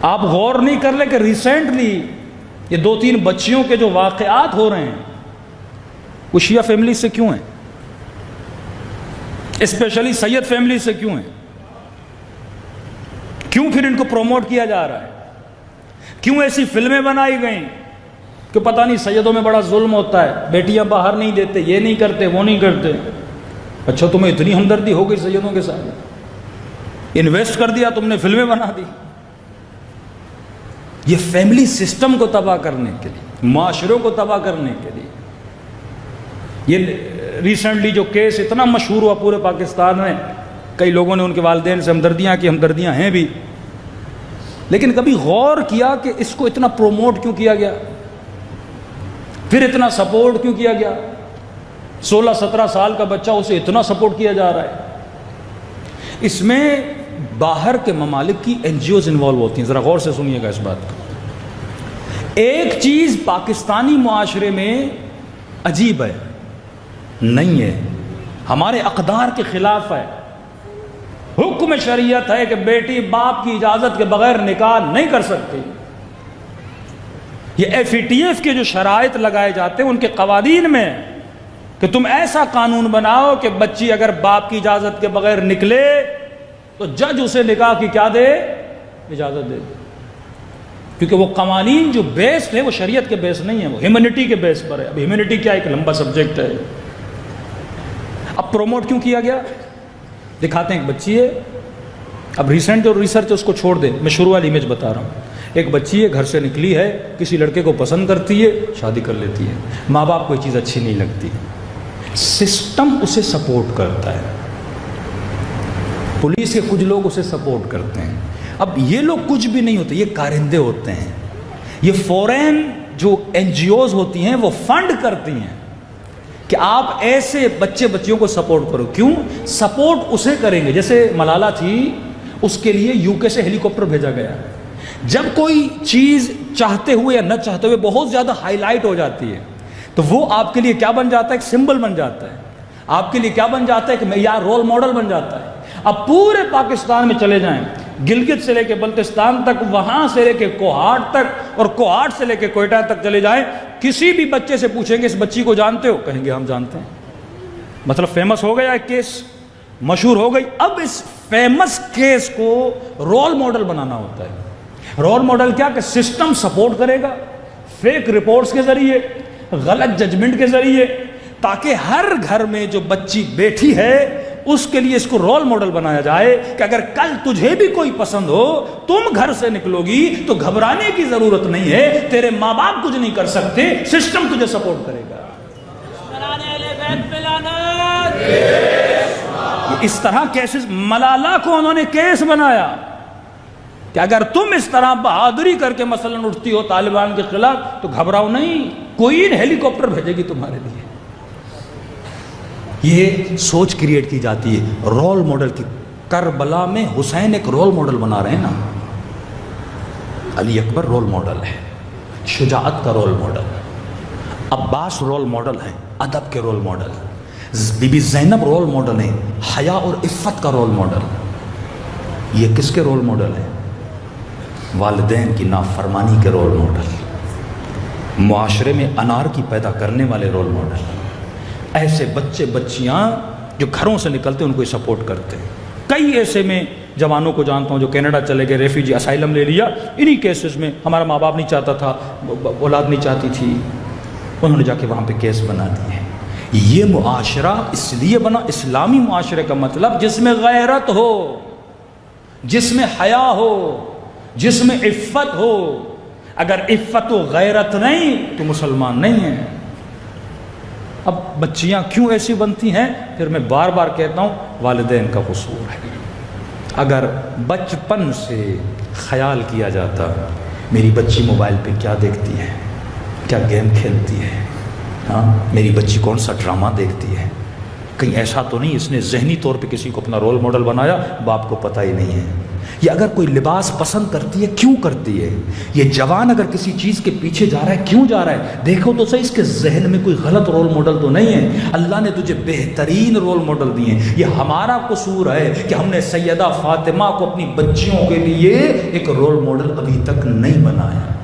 آپ غور نہیں کر لیں کہ ریسنٹلی یہ 2-3 بچیوں کے جو واقعات ہو رہے ہیں وہ شیعہ فیملی سے کیوں ہیں؟ اسپیشلی سید فیملی سے کیوں ہیں؟ کیوں پھر ان کو پروموٹ کیا جا رہا ہے؟ کیوں ایسی فلمیں بنائی گئیں کہ پتہ نہیں سیدوں میں بڑا ظلم ہوتا ہے، بیٹیاں باہر نہیں دیتے، یہ نہیں کرتے، وہ نہیں کرتے؟ اچھا تمہیں اتنی ہمدردی ہو گئی سیدوں کے ساتھ، انویسٹ کر دیا تم نے، فلمیں بنا دی۔ یہ فیملی سسٹم کو تباہ کرنے کے لیے، معاشروں کو تباہ کرنے کے لیے۔ یہ ریسنٹلی جو کیس اتنا مشہور ہوا پورے پاکستان میں، کئی لوگوں نے ان کے والدین سے ہمدردیاں کی، ہمدردیاں ہیں بھی، لیکن کبھی غور کیا کہ اس کو اتنا پروموٹ کیوں کیا گیا؟ پھر اتنا سپورٹ کیوں کیا گیا؟ 16-17 سال کا بچہ، اسے اتنا سپورٹ کیا جا رہا ہے۔ اس میں باہر کے ممالک کی NGOs انوالو ہوتی ہیں، ذرا غور سے سنیے گا اس بات کو۔ ایک چیز پاکستانی معاشرے میں عجیب ہے، نہیں ہے، ہمارے اقدار کے خلاف ہے۔ حکم شریعت ہے کہ بیٹی باپ کی اجازت کے بغیر نکاح نہیں کر سکتی۔ یہ FATF کے جو شرائط لگائے جاتے ہیں ان کے قوانین میں کہ تم ایسا قانون بناؤ کہ بچی اگر باپ کی اجازت کے بغیر نکلے تو جج اسے نکاح کی کیا دے؟ اجازت دے دے، کیونکہ وہ قوانین جو بیسڈ ہے وہ شریعت کے بیس نہیں ہے، وہ ہیومینٹی کے بیس پر ہے۔ اب ہیومینٹی کیا ایک لمبا سبجیکٹ ہے۔ اب پروموٹ کیوں کیا گیا؟ دکھاتے ہیں ایک بچی ہے، اب ریسنٹ جو ریسرچ اس کو چھوڑ دے، میں شروع والی امیج بتا رہا ہوں۔ ایک بچی ہے، گھر سے نکلی ہے، کسی لڑکے کو پسند کرتی ہے، شادی کر لیتی ہے، ماں باپ کو یہ چیز اچھی نہیں لگتی، سسٹم اسے سپورٹ کرتا ہے، پولیس کے کچھ لوگ اسے سپورٹ کرتے ہیں۔ اب یہ لوگ کچھ بھی نہیں ہوتے، یہ کارندے ہوتے ہیں۔ یہ فورین جو NGOs ہوتی ہیں وہ فنڈ کرتی ہیں کہ آپ ایسے بچیوں کو سپورٹ کرو۔ کیوں سپورٹ اسے کریں گے؟ جیسے ملالہ تھی، اس کے لیے UK سے ہیلی کاپٹر بھیجا گیا۔ جب کوئی چیز چاہتے ہوئے یا نہ چاہتے ہوئے بہت زیادہ ہائی لائٹ ہو جاتی ہے تو وہ آپ کے لیے کیا بن جاتا ہے؟ ایک سمبل بن جاتا ہے، آپ کے لیے کیا بن جاتا ہے؟ کہ معیار، رول ماڈل بن جاتا ہے۔ اب پورے پاکستان میں چلے جائیں، گلگت سے لے کے بلتستان تک، وہاں سے لے کے کوہاٹ تک، اور کوہاٹ سے لے کے کوئٹہ تک چلے جائیں، کسی بھی بچے سے پوچھیں گے اس بچی کو جانتے ہو؟ کہیں گے ہم جانتے ہیں۔ مطلب فیمس ہو گیا ایک کیس، مشہور ہو گئی۔ اب اس فیمس کیس کو رول ماڈل بنانا ہوتا ہے۔ رول ماڈل کیا کہ سسٹم سپورٹ کرے گا، فیک رپورٹس کے ذریعے، غلط ججمنٹ کے ذریعے، تاکہ ہر گھر میں جو بچی بیٹھی ہے اس کے لیے اس کو رول ماڈل بنایا جائے کہ اگر کل تجھے بھی کوئی پسند ہو، تم گھر سے نکلو گی تو گھبرانے کی ضرورت نہیں ہے، تیرے ماں باپ کچھ نہیں کر سکتے، سسٹم تجھے سپورٹ کرے گا۔ اس طرح کیسز، ملالہ کو انہوں نے کیس بنایا کہ اگر تم اس طرح بہادری کر کے مثلاً اٹھتی ہو طالبان کے خلاف تو گھبراؤ نہیں، کوئی ہیلی کاپٹر بھیجے گی تمہارے لیے۔ یہ سوچ کریٹ کی جاتی ہے رول ماڈل کی۔ کربلا میں حسین ایک رول ماڈل بنا رہے ہیں نا، علی اکبر رول ماڈل ہے، شجاعت کا role model, Abbas role model ہے، ادب کے role model, Bibi Zainab role model ہے، حیا اور عفت کا رول ماڈل۔ یہ کس کے رول ماڈل ہے؟ والدین کی نافرمانی کے رول ماڈل، معاشرے میں انارکی پیدا کرنے والے رول ماڈل۔ ایسے بچے بچیاں جو گھروں سے نکلتے ان کو سپورٹ کرتے ہیں۔ کئی ایسے میں جوانوں کو جانتا ہوں جو کینیڈا چلے گئے، ریفیوجی اسائلم لے لیا، انہی کیسز میں ہمارا ماں باپ نہیں چاہتا تھا، اولاد نہیں چاہتی تھی، انہوں نے جا کے وہاں پہ کیس بنا دیے۔ یہ معاشرہ اس لیے بنا، اسلامی معاشرے کا مطلب جس میں غیرت ہو، جس میں حیا ہو، جس میں عفت ہو۔ اگر عفت و غیرت نہیں تو مسلمان نہیں ہیں۔ اب بچیاں کیوں ایسی بنتی ہیں؟ پھر میں بار بار کہتا ہوں، والدین کا قصور ہے۔ اگر بچپن سے خیال کیا جاتا میری بچی موبائل پہ کیا دیکھتی ہے، کیا گیم کھیلتی ہے، ہاں میری بچی کون سا ڈرامہ دیکھتی ہے، کہیں ایسا تو نہیں اس نے ذہنی طور پہ کسی کو اپنا رول ماڈل بنایا، باپ کو پتہ ہی نہیں ہے، یہ اگر کوئی لباس پسند کرتی ہے کیوں کرتی ہے؟ یہ جوان اگر کسی چیز کے پیچھے جا رہا ہے کیوں جا رہا ہے؟ دیکھو تو صحیح اس کے ذہن میں کوئی غلط رول ماڈل تو نہیں ہے. اللہ نے تجھے بہترین رول ماڈل دیے ہیں. یہ ہمارا قصور ہے کہ ہم نے سیدہ فاطمہ کو اپنی بچیوں کے لیے ایک رول ماڈل ابھی تک نہیں بنایا.